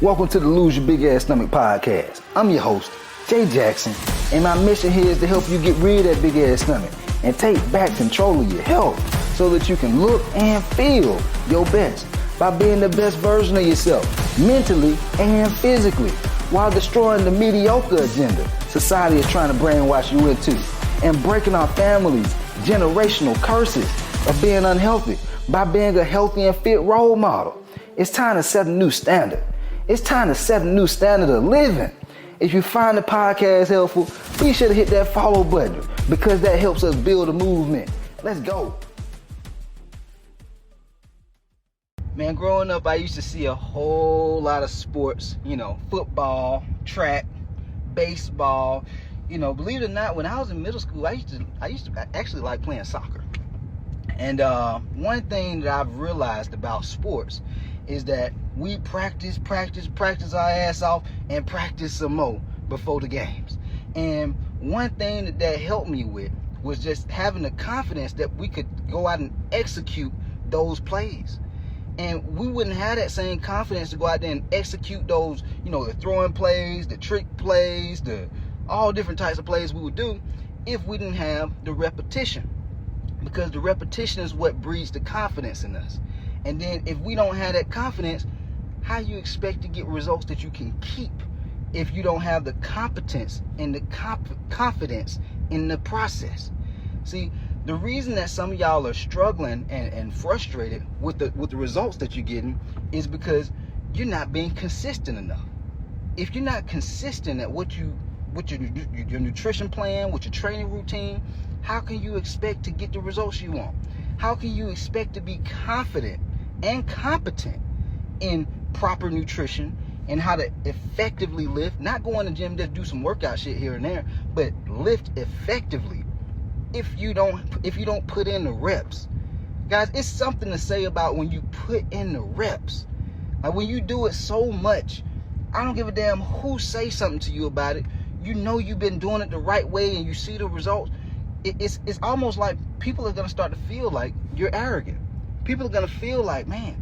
Welcome to the Lose Your Big Ass Stomach podcast. I'm your host, Jay Jackson, and my mission here is to help you get rid of that big ass stomach and take back control of your health so that you can look and feel your best by being the best version of yourself, mentally and physically, while destroying the mediocre agenda society is trying to brainwash you into, and breaking our families' generational curses of being unhealthy by being a healthy and fit role model. It's time to set a new standard. It's time to set a new standard of living. If you find the podcast helpful, be sure to hit that follow button because that helps us build a movement. Let's go. Man, growing up, I used to see a whole lot of sports, football, track, baseball. Believe it or not, when I was in middle school, I used to actually like playing soccer. And one thing that I've realized about sports is that we practice our ass off and practice some more before the games. And one thing that helped me with was just having the confidence that we could go out and execute those plays. And we wouldn't have that same confidence to go out there and execute those, the throwing plays, the trick plays, the all different types of plays we would do if we didn't have the repetition. Because the repetition is what breeds the confidence in us. And then if we don't have that confidence, how you expect to get results that you can keep if you don't have the competence and the confidence in the process? See, the reason that some of y'all are struggling and frustrated with the results that you're getting is because you're not being consistent enough. If you're not consistent at with your nutrition plan, with your training routine, how can you expect to get the results you want? How can you expect to be confident and competent in proper nutrition and how to effectively lift? Not go in the gym just do some workout shit here and there, but lift effectively if you don't put in the reps. Guys, it's something to say about when you put in the reps. Like when you do it so much, I don't give a damn who say something to you about it. You know you've been doing it the right way and you see the results. It's almost like people are going to start to feel like you're arrogant. People are going to feel like, man,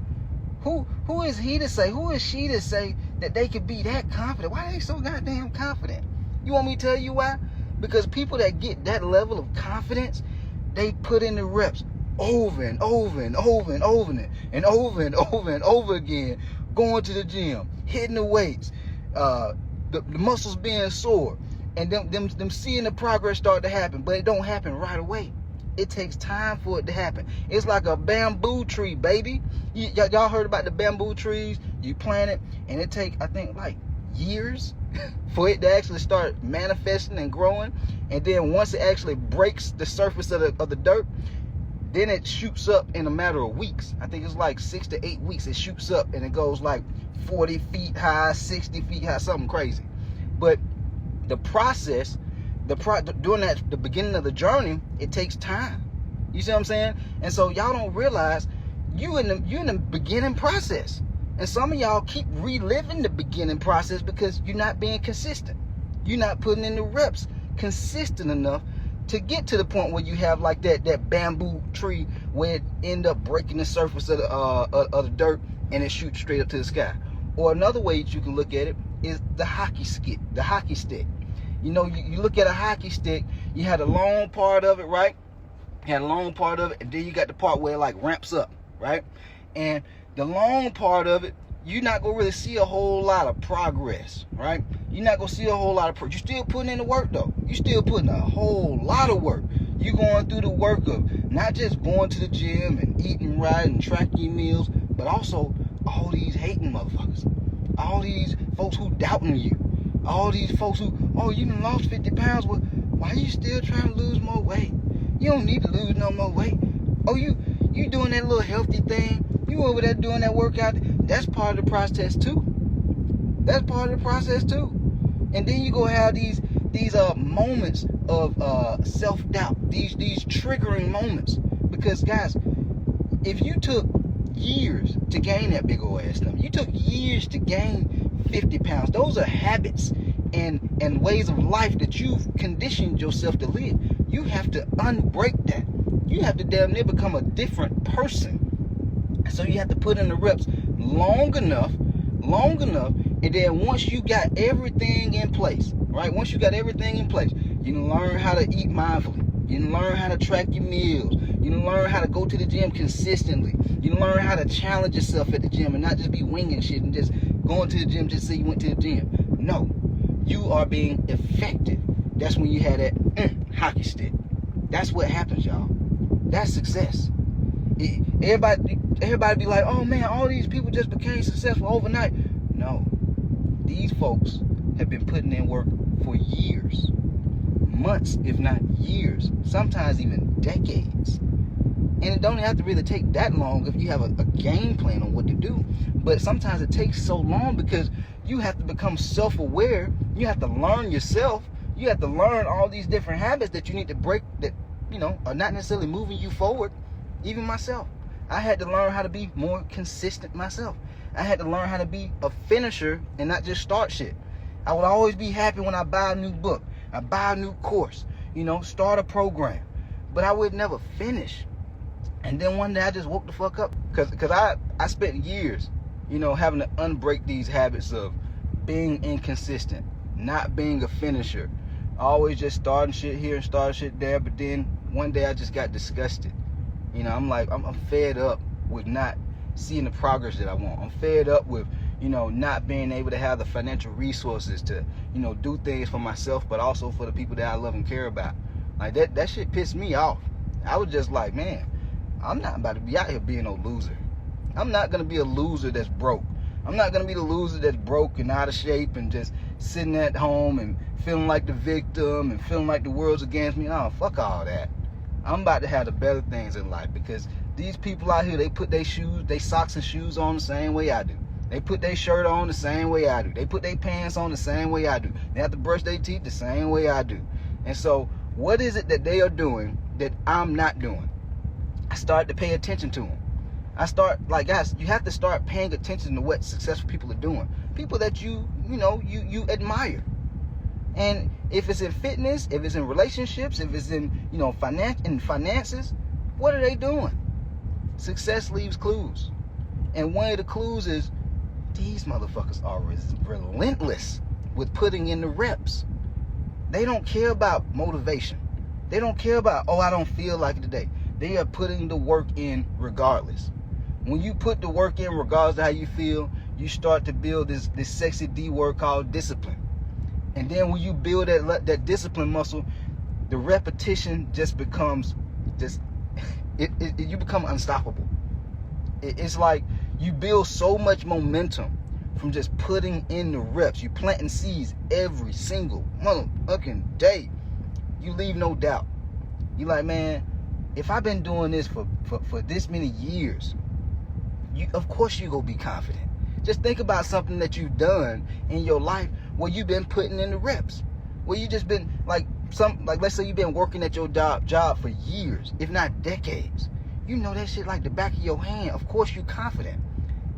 who is he to say, who is she to say that they could be that confident? Why are they so goddamn confident? You want me to tell you why? Because people that get that level of confidence, they put in the reps over and over and over and over and over and over and over again, going to the gym, hitting the weights, the muscles being sore, and them seeing the progress start to happen, but it don't happen right away. It takes time for it to happen. It's like a bamboo tree, baby. Y'all heard about the bamboo trees? You plant it, and it take, I think, like years for it to actually start manifesting and growing. And then once it actually breaks the surface of the dirt, then it shoots up in a matter of weeks. I think it's like 6 to 8 weeks. It shoots up, and it goes like 40 feet high, 60 feet high, something crazy. But the process, during the beginning of the journey, it takes time. You see what I'm saying? And so y'all don't realize you're in the beginning process. And some of y'all keep reliving the beginning process because you're not being consistent. You're not putting in the reps consistent enough to get to the point where you have like that bamboo tree where it end up breaking the surface of the dirt and it shoots straight up to the sky. Or another way that you can look at it is the hockey stick. You look at a hockey stick, you had a long part of it, right? You had a long part of it, and then you got the part where it like ramps up, right? And the long part of it, you're not gonna really see a whole lot of progress, right? You're not gonna see a whole lot of progress. You're still putting in the work though. You're still putting a whole lot of work. You're going through the work of not just going to the gym and eating right and tracking your meals, but also all these hating motherfuckers. All these folks who doubting you. All these folks who, you done lost 50 pounds. Well, why are you still trying to lose more weight? You don't need to lose no more weight. Oh, you doing that little healthy thing. You over there doing that workout. That's part of the process too. That's part of the process too. And then you go have these moments of self-doubt. These triggering moments. Because guys, if you took years to gain that big old ass stomach, you took years to gain 50 pounds. Those are habits and ways of life that you've conditioned yourself to live. You have to unbreak that. You have to damn near become a different person. So you have to put in the reps long enough long enough, and then once you got everything in place, right? Once you got everything in place, you can learn how to eat mindfully. You can learn how to track your meals. You can learn how to go to the gym consistently. You can learn how to challenge yourself at the gym and not just be winging shit and just going to the gym just so you went to the gym. No, you are being effective. That's when you have that hockey stick. That's what happens, y'all. That's success. Everybody be like, oh man, all these people just became successful overnight. No, these folks have been putting in work for years, months, if not years, sometimes even decades. And it don't have to really take that long if you have a game plan on what to do. But sometimes it takes so long because you have to become self-aware. You have to learn yourself. You have to learn all these different habits that you need to break that, are not necessarily moving you forward. Even myself, I had to learn how to be more consistent myself. I had to learn how to be a finisher and not just start shit. I would always be happy when I buy a new book, I buy a new course, start a program. But I would never finish. And then one day I just woke the fuck up. Because I spent years, having to unbreak these habits of being inconsistent, not being a finisher. Always just starting shit here and starting shit there. But then one day I just got disgusted. I'm like, I'm fed up with not seeing the progress that I want. I'm fed up with, not being able to have the financial resources to, do things for myself, but also for the people that I love and care about. Like that shit pissed me off. I was just like, man, I'm not about to be out here being no loser. I'm not going to be a loser that's broke. I'm not going to be the loser that's broke and out of shape and just sitting at home and feeling like the victim and feeling like the world's against me. Oh, fuck all that. I'm about to have the better things in life because these people out here, they put their socks and shoes on the same way I do. They put their shirt on the same way I do. They put their pants on the same way I do. They have to brush their teeth the same way I do. And so what is it that they are doing that I'm not doing? I started to pay attention to them. Guys, you have to start paying attention to what successful people are doing. People that you admire. And if it's in fitness, if it's in relationships, if it's in, finances, what are they doing? Success leaves clues. And one of the clues is these motherfuckers are relentless with putting in the reps. They don't care about motivation. They don't care about, I don't feel like it today. They are putting the work in regardless. When you put the work in regardless of how you feel, you start to build this sexy D word called discipline. And then when you build that discipline muscle, the repetition just becomes you become unstoppable. It's like you build so much momentum from just putting in the reps. You planting seeds every single motherfucking day. You leave no doubt. You like, man, if I've been doing this for this many years, of course you gonna be confident. Just think about something that you've done in your life where you've been putting in the reps. Where you just been let's say you've been working at your job for years, if not decades. You know that shit like the back of your hand. Of course you're confident.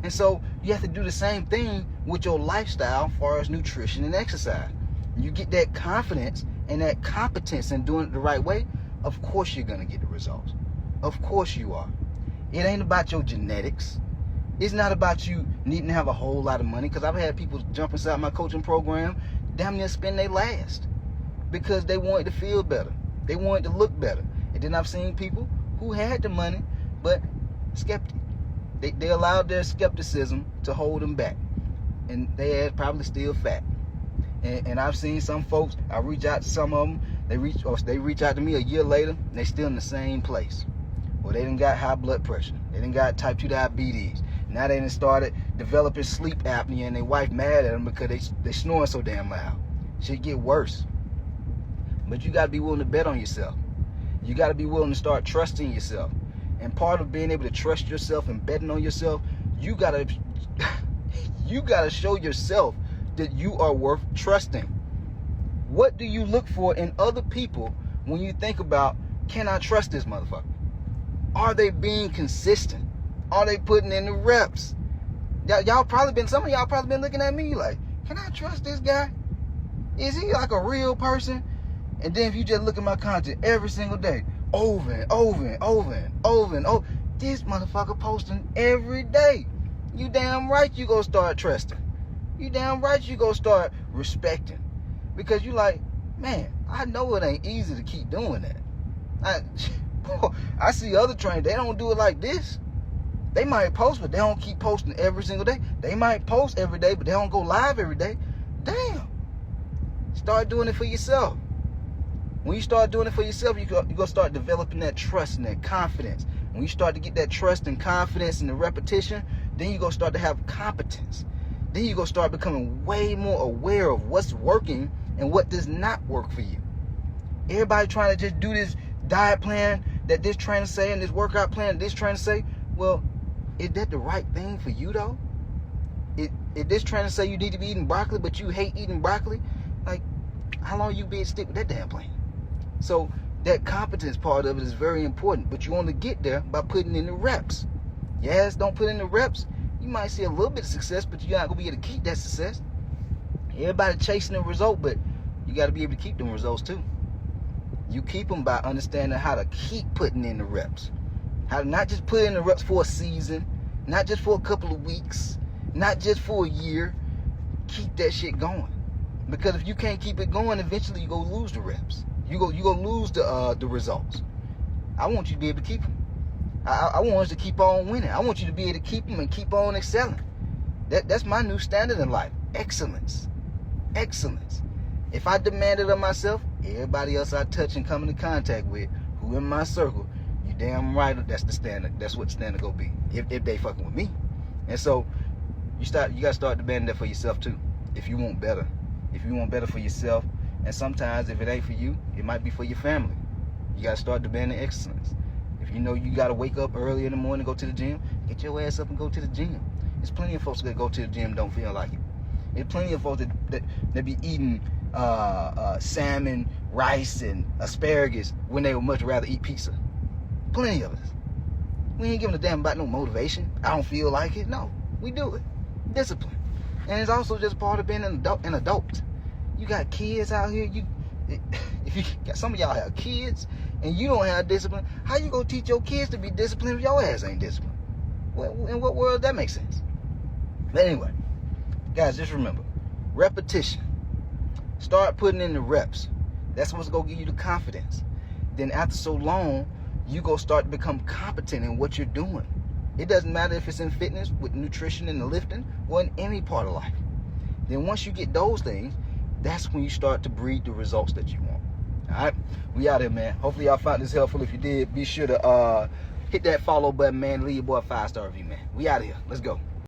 And so you have to do the same thing with your lifestyle as far as nutrition and exercise. You get that confidence and that competence in doing it the right way, of course you're gonna get the results. Of course you are. It ain't about your genetics. It's not about you needing to have a whole lot of money, because I've had people jump inside my coaching program, damn near spend their last because they wanted to feel better. They wanted to look better. And then I've seen people who had the money but skeptic. They allowed their skepticism to hold them back, and they are probably still fat. And I've seen some folks, I reach out to some of them, they reach out to me a year later, and they still in the same place. Well, they done got high blood pressure. They done got type 2 diabetes. Now they done started developing sleep apnea, and their wife mad at them because they snoring so damn loud. Shit get worse. But you got to be willing to bet on yourself. You got to be willing to start trusting yourself. And part of being able to trust yourself and betting on yourself, you got to show yourself that you are worth trusting. What do you look for in other people when you think about, can I trust this motherfucker? Are they being consistent? Are they putting in the reps? Some of y'all probably been looking at me like, can I trust this guy? Is he like a real person? And then if you just look at my content every single day, over and over and over and over and over, this motherfucker posting every day. you damn right you go start trusting. You damn right you go start respecting. Because you like, man, I know it ain't easy to keep doing that. I see other trainers, they don't do it like this. They might post, but they don't keep posting every single day. They might post every day, but they don't go live every day. Damn. Start doing it for yourself. When you start doing it for yourself, you're going to start developing that trust and that confidence. When you start to get that trust and confidence and the repetition, then you're going to start to have competence. Then you're going to start becoming way more aware of what's working and what does not work for you. Everybody trying to just do this diet plan that this trainer say and this workout plan that this trainer say. Well, is that the right thing for you though? If this trainer say you need to be eating broccoli, but you hate eating broccoli, like, how long you be able to stick with that damn plan? So that competence part of it is very important, but you only get there by putting in the reps. Yes, don't put in the reps. You might see a little bit of success, but you're not going to be able to keep that success. Everybody chasing the result, but you got to be able to keep them results too. You keep them by understanding how to keep putting in the reps. How to not just put in the reps for a season, not just for a couple of weeks, not just for a year. Keep that shit going. Because if you can't keep it going, eventually you're going to lose the reps. You're going to lose the results. I want you to be able to keep them. I want us to keep on winning. I want you to be able to keep them and keep on excelling. That's my new standard in life. Excellence. Excellence. If I demand it of myself, everybody else I touch and come into contact with, who in my circle, you damn right that's the standard. That's what the standard gonna be. If they fucking with me. And so you gotta start demanding that for yourself too. If you want better. If you want better for yourself. And sometimes if it ain't for you, it might be for your family. You gotta start demanding excellence. If you know you gotta wake up early in the morning, go to the gym, get your ass up and go to the gym. There's plenty of folks that go to the gym and don't feel like it. There's plenty of folks that be eating salmon, rice, and asparagus when they would much rather eat pizza. Plenty of us. We ain't giving a damn about no motivation. I don't feel like it. No, we do it. Discipline. And it's also just part of being an adult. You got kids out here. If you got, some of y'all have kids and you don't have discipline, how you gonna teach your kids to be disciplined if your ass ain't disciplined? Well, in what world that makes sense? But anyway, guys, just remember, repetition. Start putting in the reps. That's what's gonna give you the confidence. Then after so long, you go start to become competent in what you're doing. It doesn't matter if it's in fitness, with nutrition and the lifting, or in any part of life. Then once you get those things, that's when you start to breed the results that you want. All right, we out here, man. Hopefully y'all found this helpful. If you did, be sure to hit that follow button, man. Leave your boy a 5-star review, man. We out here. Let's go.